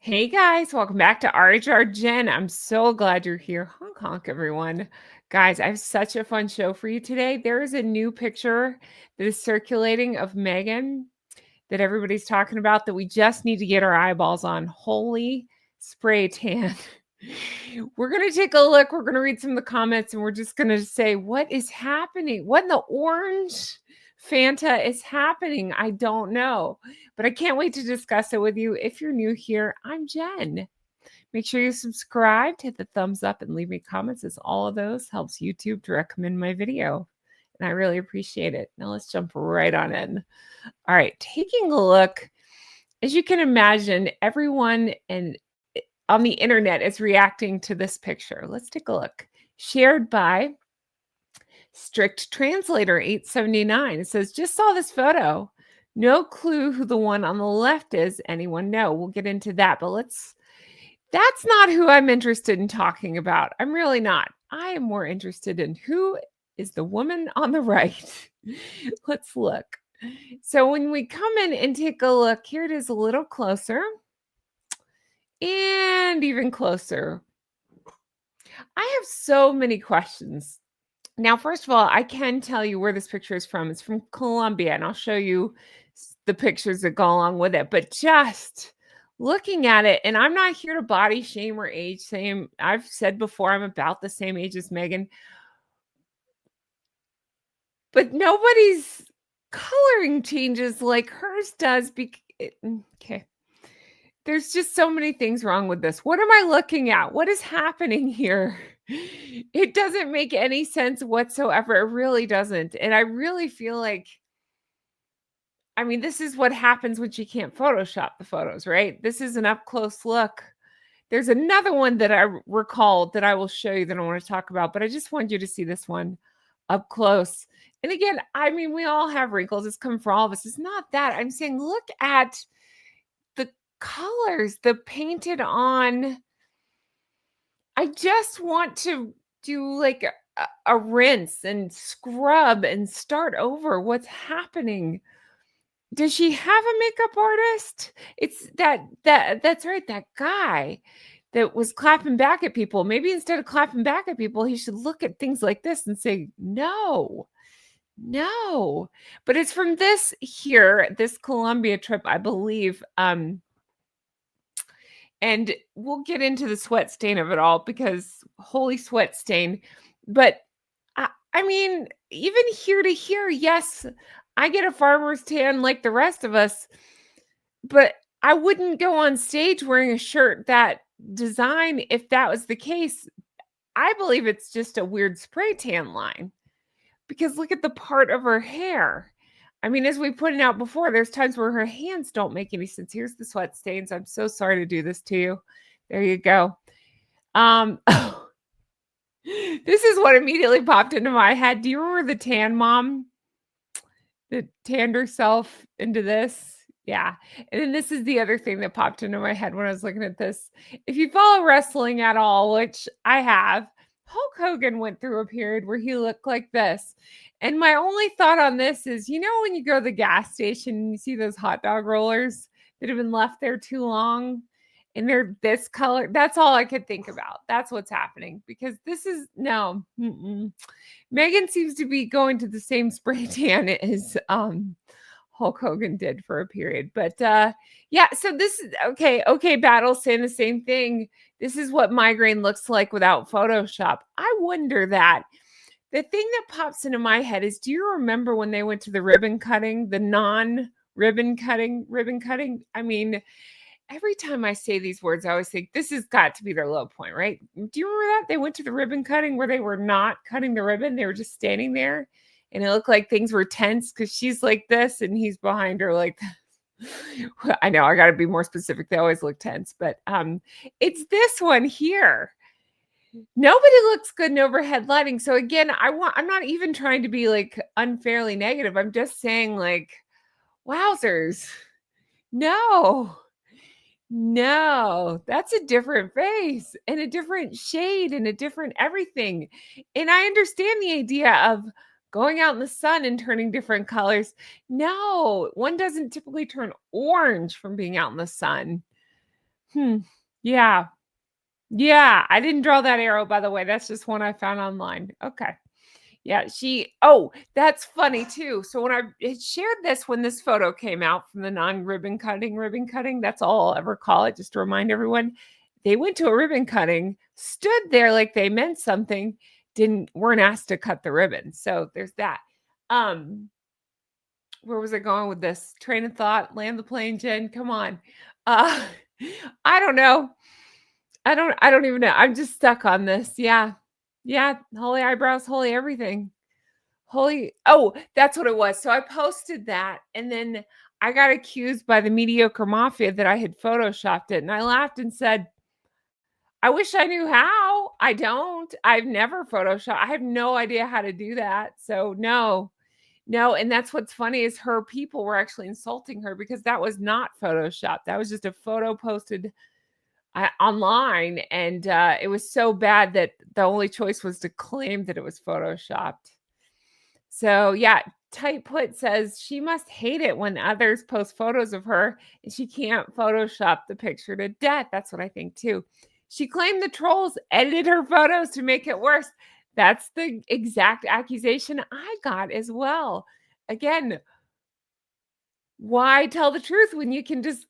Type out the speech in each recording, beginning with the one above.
Hey guys, welcome back to RHR Jen. I'm so glad you're here. Honk honk, everyone. Guys, I have such a fun show for you today. There is a new picture that is circulating of Meghan that everybody's talking about that we just need to get our eyeballs on. Holy spray tan. We're going to take a look. We're going to read some of the comments and we're just going to say, what is happening? What in the orange Fanta is happening? I don't know, but I can't wait to discuss it with you. If you're new here, I'm Jen. Make sure you subscribe, hit the thumbs up, and leave me comments, as all of those helps YouTube to recommend my video. And I really appreciate it. Now let's jump right on in. All right, taking a look. As you can imagine, everyone on the internet is reacting to this picture. Let's take a look. Shared by Strict Translator 879. It says, just saw this photo. No clue who the one on the left is. Anyone know? We'll get into that, but that's not who I'm interested in talking about. I'm really not. I am more interested in who is the woman on the right. Let's look. So when we come in and take a look, here it is a little closer and even closer. I have so many questions. Now, first of all, I can tell you where this picture is from. It's from Colombia, and I'll show you the pictures that go along with it. But just looking at it, and I'm not here to body shame or age shame. I've said before, I'm about the same age as Meghan. But nobody's coloring changes like hers does. Okay. There's just so many things wrong with this. What am I looking at? What is happening here? It doesn't make any sense whatsoever. It really doesn't. And I really feel like, I mean, this is what happens when you can't Photoshop the photos, right? This is an up close look. There's another one that I recall that I will show you that I want to talk about, but I just want you to see this one up close. And again, I mean, we all have wrinkles. It's come for all of us. It's not that. I'm saying, look at the colors, the painted on. I just want to do like a rinse and scrub and start over. What's happening? Does she have a makeup artist? It's that's right, that guy that was clapping back at people. Maybe instead of clapping back at people, he should look at things like this and say, no, no. But it's from this Colombia trip, I believe. And we'll get into the sweat stain of it all because holy sweat stain. But I mean, even here to here, yes, I get a farmer's tan like the rest of us, but I wouldn't go on stage wearing a shirt that design if that was the case. I believe it's just a weird spray tan line because look at the part of her hair. I mean, as we pointed out before, there's times where her hands don't make any sense. Here's the sweat stains. I'm so sorry to do this to you. There you go. This is what immediately popped into my head. Do you remember the tan mom that tanned herself into this? Yeah. And then this is the other thing that popped into my head when I was looking at this. If you follow wrestling at all, which I have, Hulk Hogan went through a period where he looked like this. And my only thought on this is, you know, when you go to the gas station and you see those hot dog rollers that have been left there too long and they're this color, that's all I could think about. That's what's happening because this is no. Meghan seems to be going to the same spray tan as Hulk Hogan did for a period. But yeah, so this is okay, Battle saying the same thing. This is what migraine looks like without Photoshop. I wonder that. The thing that pops into my head is, do you remember when they went to the ribbon cutting, the non-ribbon cutting? I mean, every time I say these words, I always think this has got to be their low point, right? Do you remember that? They went to the ribbon cutting where they were not cutting the ribbon. They were just standing there and it looked like things were tense because she's like this and he's behind her like I know I got to be more specific. They always look tense, but it's this one here. Nobody looks good in overhead lighting. So again, I'm not even trying to be like unfairly negative. I'm just saying like, wowzers. No, that's a different face and a different shade and a different everything. And I understand the idea of going out in the sun and turning different colors. No, one doesn't typically turn orange from being out in the sun. Hmm. Yeah. Yeah, I didn't draw that arrow, by the way. That's just one I found online. Okay. Yeah, that's funny too. So when I had shared this when this photo came out from the ribbon cutting, that's all I'll ever call it, just to remind everyone. They went to a ribbon cutting, stood there like they meant something, didn't weren't asked to cut the ribbon. So there's that. Um, where was I going with this? Train of thought, land the plane, Jen. Come on. Uh I don't know. I don't even know. I'm just stuck on this. Yeah. Yeah, holy eyebrows, holy everything. Holy that's what it was. So I posted that, and then I got accused by the mediocre mafia that I had photoshopped it, and I laughed and said, "I wish I knew how. I don't. I've never photoshopped. I have no idea how to do that." So no. No, and that's what's funny is her people were actually insulting her because that was not photoshopped. That was just a photo posted online, and it was so bad that the only choice was to claim that it was photoshopped. So, yeah, Tight Put says she must hate it when others post photos of her and she can't Photoshop the picture to death. That's what I think too. She claimed the trolls edited her photos to make it worse. That's the exact accusation I got as well. Again, why tell the truth when you can just,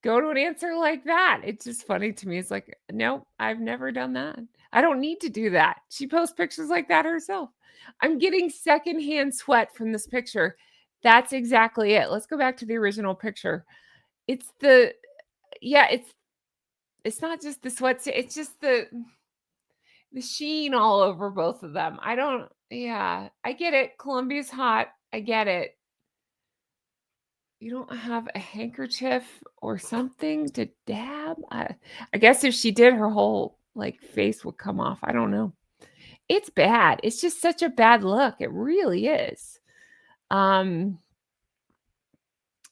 go to an answer like that? It's just funny to me. It's like, nope, I've never done that. I don't need to do that. She posts pictures like that herself. I'm getting secondhand sweat from this picture. That's exactly it. Let's go back to the original picture. It's the yeah, it's not just the sweat, it's just the sheen all over both of them. I don't yeah, I get it. Colombia's hot. I get it. You don't have a handkerchief or something to dab? I guess if she did, her whole, like, face would come off. I don't know. It's bad. It's just such a bad look. It really is. Um,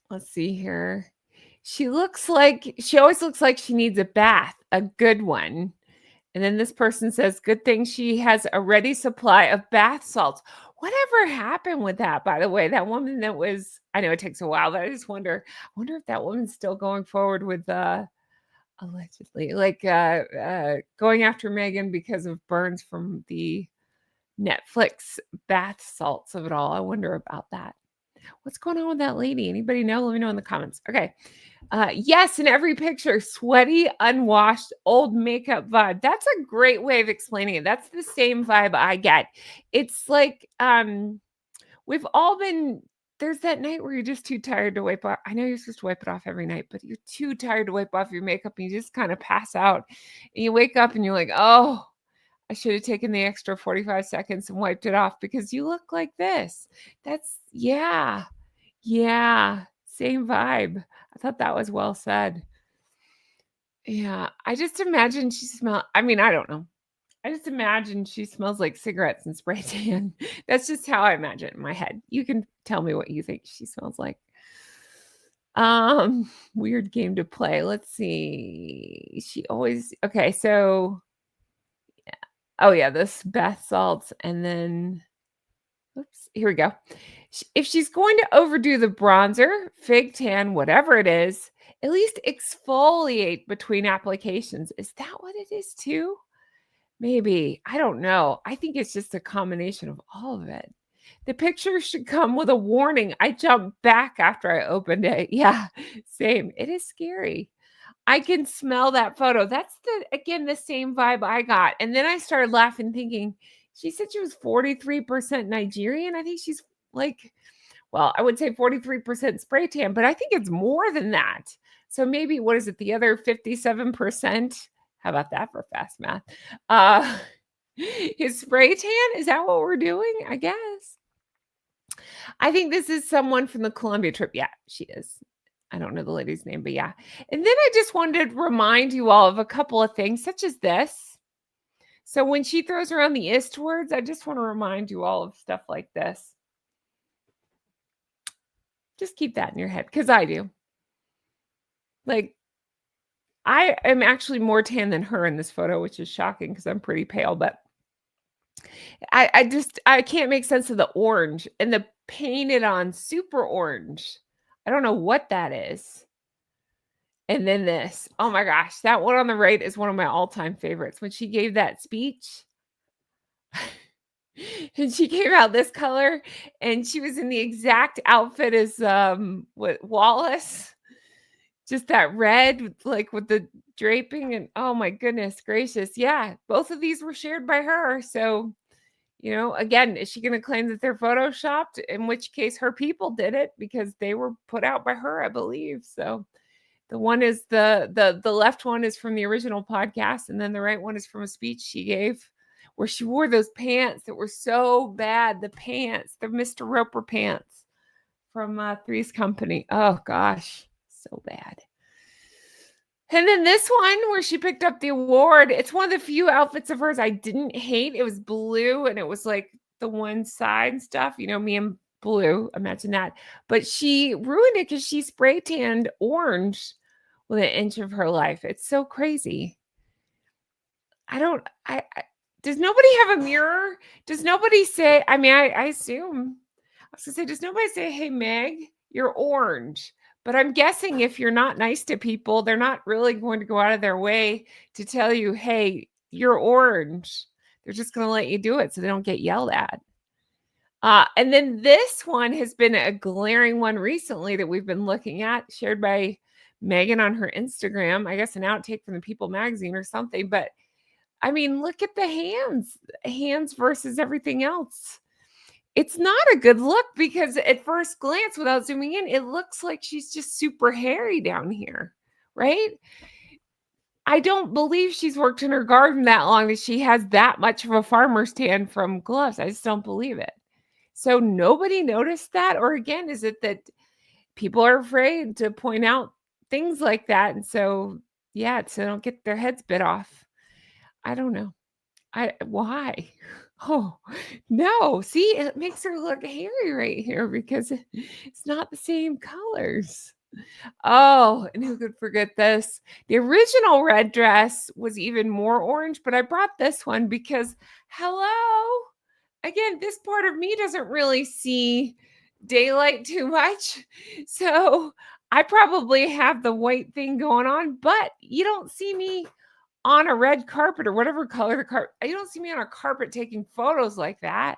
let's see here. She always looks like she needs a bath, a good one. And then this person says, good thing she has a ready supply of bath salts. Whatever happened with that, by the way? That woman that was, I know it takes a while, but I wonder if that woman's still going forward with allegedly, like going after Meghan because of burns from the Netflix bath salts of it all. I wonder about that. What's going on with that lady? Anybody know? Let me know in the comments. Okay. Yes, in every picture, sweaty, unwashed, old makeup vibe. That's a great way of explaining it. That's the same vibe I get. It's like we've all been there's that night where you're just too tired to wipe off. I know you're supposed to wipe it off every night, but you're too tired to wipe off your makeup and you just kind of pass out. And you wake up and you're like, "Oh, I should have taken the extra 45 seconds and wiped it off because you look like this." That's yeah. Yeah, same vibe. I thought that was well said. Yeah, I just imagine I mean, I don't know. I just imagine she smells like cigarettes and spray tan. That's just how I imagine it in my head. You can tell me what you think she smells like. Weird game to play. Let's see. She always okay, so oh yeah, this bath salts and then oops, here we go. If she's going to overdo the bronzer, fig tan, whatever it is, at least exfoliate between applications. Is that what it is too? Maybe. I don't know. I think it's just a combination of all of it. The picture should come with a warning. I jumped back after I opened it. Yeah, same. It is scary. I can smell that photo. That's the same vibe I got. And then I started laughing thinking, she said she was 43% Nigerian. I think she's like, well, I would say 43% spray tan, but I think it's more than that. So maybe what is it? The other 57%? How about that for fast math? Uh is spray tan? Is that what we're doing? I guess. I think this is someone from the Columbia trip. Yeah, she is. I don't know the lady's name, but yeah. And then I just wanted to remind you all of a couple of things, such as this. So when she throws around the ist words, I just want to remind you all of stuff like this. Just keep that in your head because I do. Like, I am actually more tan than her in this photo, which is shocking because I'm pretty pale, but I can't make sense of the orange and the painted on super orange. I don't know what that is. And then this. Oh my gosh, that one on the right is one of my all-time favorites. When she gave that speech, and she came out this color, and she was in the exact outfit as, what, Wallace? Just that red, like, with the draping and oh my goodness gracious. Yeah, both of these were shared by her, so, again, is she gonna claim that they're photoshopped? In which case, her people did it because they were put out by her, I believe, so the one is the left one is from the original podcast, and then the right one is from a speech she gave where she wore those pants that were so bad, the pants, the Mr. Roper pants from, Three's Company. Oh gosh, so bad. And then this one where she picked up the award, it's one of the few outfits of hers I didn't hate. It was blue and it was like the one side stuff, me and blue, imagine that. But she ruined it because she spray tanned orange with an inch of her life. It's so crazy. I does nobody have a mirror? Does nobody say, I mean, I assume, I was gonna say, does nobody say, hey, Meg, you're orange? But I'm guessing if you're not nice to people, they're not really going to go out of their way to tell you, hey, you're orange. They're just going to let you do it so they don't get yelled at. And then this one has been a glaring one recently that we've been looking at, shared by Meghan on her Instagram. I guess an outtake from the People magazine or something. But I mean, look at the hands versus everything else. It's not a good look because at first glance, without zooming in, it looks like she's just super hairy down here, right? I don't believe she's worked in her garden that long that she has that much of a farmer's tan from gloves. I just don't believe it. So nobody noticed that? Or again, is it that people are afraid to point out things like that? And so, yeah, so they don't get their heads bit off. I don't know. Why? Oh, no. See, it makes her look hairy right here because it's not the same colors. Oh, and who could forget this? The original red dress was even more orange, but I brought this one because, hello, again, this part of me doesn't really see daylight too much. So I probably have the white thing going on, but you don't see me on a red carpet or whatever color the carpet. You don't see me on a carpet taking photos like that.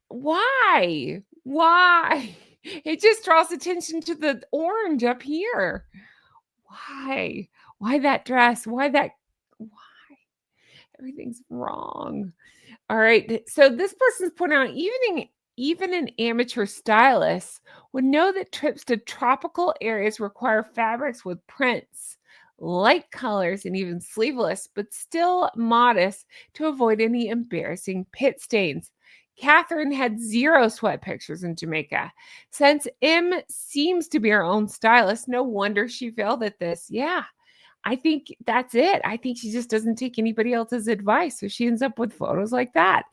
Why? Why? It just draws attention to the orange up here. Why? Why that dress? Why? Everything's wrong. All right. So this person's pointing out even an amateur stylist would know that trips to tropical areas require fabrics with prints, light colors, and even sleeveless, but still modest to avoid any embarrassing pit stains. Catherine had zero sweat pictures in Jamaica. Since M seems to be her own stylist, no wonder she failed at this. Yeah, I think that's it. I think she just doesn't take anybody else's advice. So she ends up with photos like that.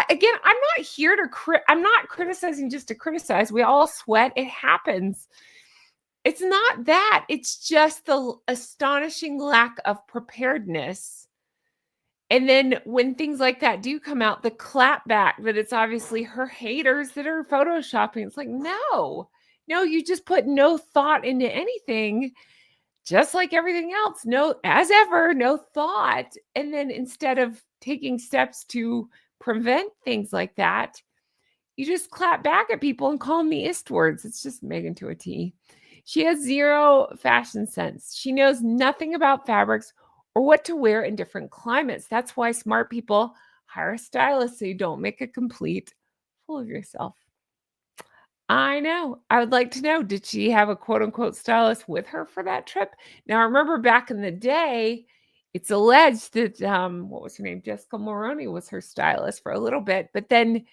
Again, I'm not here to I'm not criticizing just to criticize. We all sweat. It happens. It's not that. It's just the astonishing lack of preparedness. And then when things like that do come out, the clap back that it's obviously her haters that are photoshopping. It's like, no, you just put no thought into anything, just like everything else. No, as ever, no thought. And then instead of taking steps to prevent things like that, you just clap back at people and call them the Eastwards. It's just Meghan to a T. She has zero fashion sense. She knows nothing about fabrics or what to wear in different climates. That's why smart people hire a stylist so you don't make a complete fool of yourself. I know. I would like to know, did she have a quote unquote stylist with her for that trip? Now, remember back in the day, it's alleged that, what was her name? Jessica Maroney was her stylist for a little bit, but then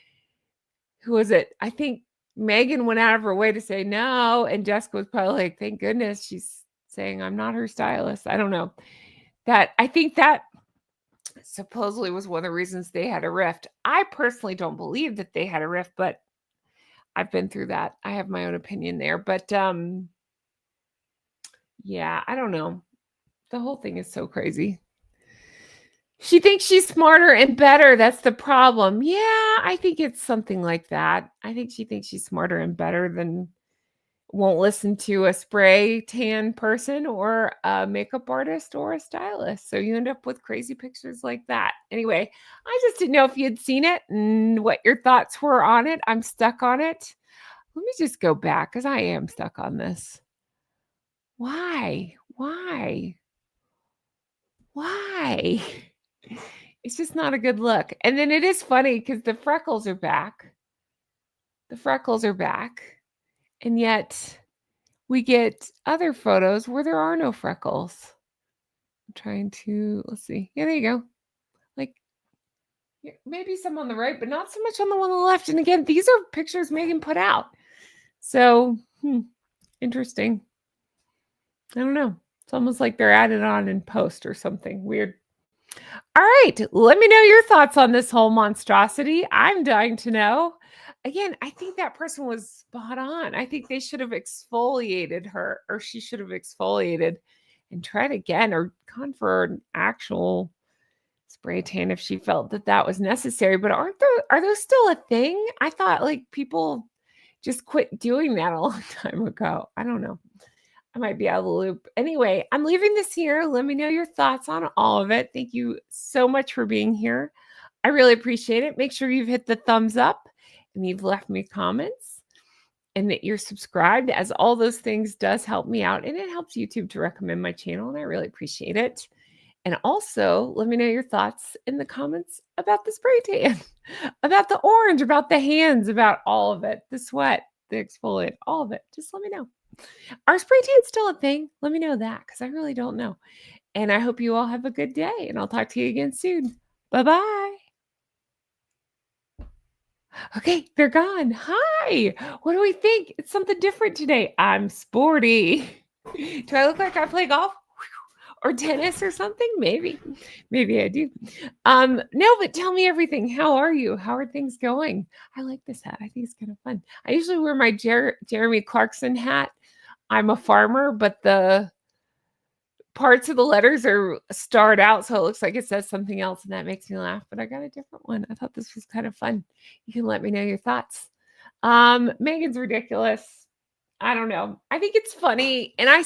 who was it? I think Meghan went out of her way to say no, and Jessica was probably like, thank goodness she's saying I'm not her stylist. I don't know. I think that supposedly was one of the reasons they had a rift. I personally don't believe that they had a rift, but I've been through that. I have my own opinion there, but yeah, I don't know. The whole thing is so crazy. She thinks she's smarter and better. That's the problem. Yeah, I think it's something like that. I think she thinks she's smarter and better than won't listen to a spray tan person or a makeup artist or a stylist. So you end up with crazy pictures like that. Anyway, I just didn't know if you'd seen it and what your thoughts were on it. I'm stuck on it. Let me just go back because I am stuck on this. Why? Why? Why? It's just not a good look. And then it is funny because the freckles are back. The freckles are back. And yet we get other photos where there are no freckles. I'm trying to, let's see. Yeah, there you go. Like maybe some on the right, but not so much on the one on the left. And again, these are pictures Meghan put out. So, interesting. I don't know. It's almost like they're added on in post or something weird. All right. Let me know your thoughts on this whole monstrosity. I'm dying to know. Again, I think that person was spot on. I think they should have exfoliated her, or she should have exfoliated and tried again, or gone for an actual spray tan if she felt that that was necessary. But are those still a thing? I thought like people just quit doing that a long time ago. I don't know. I might be out of the loop. Anyway, I'm leaving this here. Let me know your thoughts on all of it. Thank you so much for being here. I really appreciate it. Make sure you've hit the thumbs up and you've left me comments and that you're subscribed, as all those things does help me out and it helps YouTube to recommend my channel, and I really appreciate it. And also, let me know your thoughts in the comments about the spray tan, about the orange, about the hands, about all of it, the sweat, the exfoliant, all of it. Just let me know. Are spray tans still a thing? Let me know that because I really don't know. And I hope you all have a good day, and I'll talk to you again soon. Bye-bye. Okay, they're gone. Hi. What do we think? It's something different today. I'm sporty. Do I look like I play golf? Or tennis or something? Maybe. Maybe I do. No, but tell me everything. How are you? How are things going? I like this hat. I think it's kind of fun. I usually wear my Jeremy Clarkson hat. I'm a farmer, but the parts of the letters are starred out, so it looks like it says something else, and that makes me laugh. But I got a different one. I thought this was kind of fun. You can let me know your thoughts. Meghan's ridiculous. I don't know. I think it's funny, and I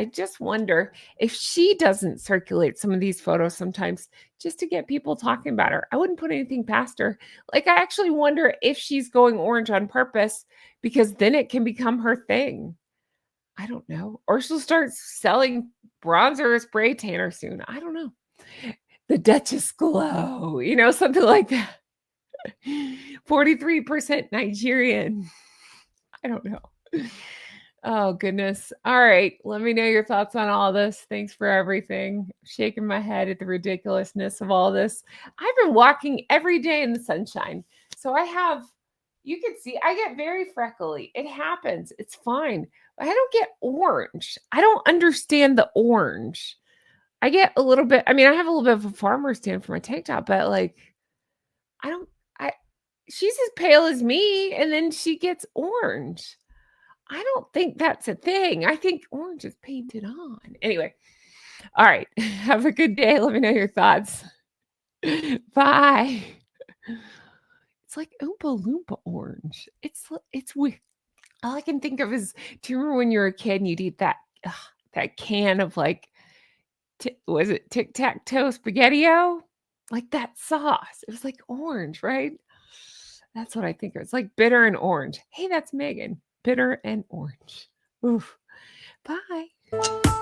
just wonder if she doesn't circulate some of these photos sometimes just to get people talking about her. I wouldn't put anything past her. Like, I actually wonder if she's going orange on purpose because then it can become her thing. I don't know. Or she'll start selling bronzer or spray tanner soon. I don't know. The Duchess glow, something like that. 43% Nigerian. I don't know. Oh, goodness. All right. Let me know your thoughts on all this. Thanks for everything. Shaking my head at the ridiculousness of all this. I've been walking every day in the sunshine. So you can see, I get very freckly. It happens. It's fine. But I don't get orange. I don't understand the orange. I get a little bit, I have a little bit of a farmer's tan for my tank top, but like, I don't, I, she's as pale as me and then she gets orange. I don't think that's a thing. I think orange is painted on. Anyway, all right. Have a good day. Let me know your thoughts. Bye. It's like Oompa Loompa orange. It's weird. All I can think of is, do you remember when you were a kid and you'd eat that can of like, was it tic-tac-toe spaghetti-o? Like that sauce. It was like orange, right? That's what I think of. It's like bitter and orange. Hey, that's Meghan. Bitter and orange. Oof. Bye.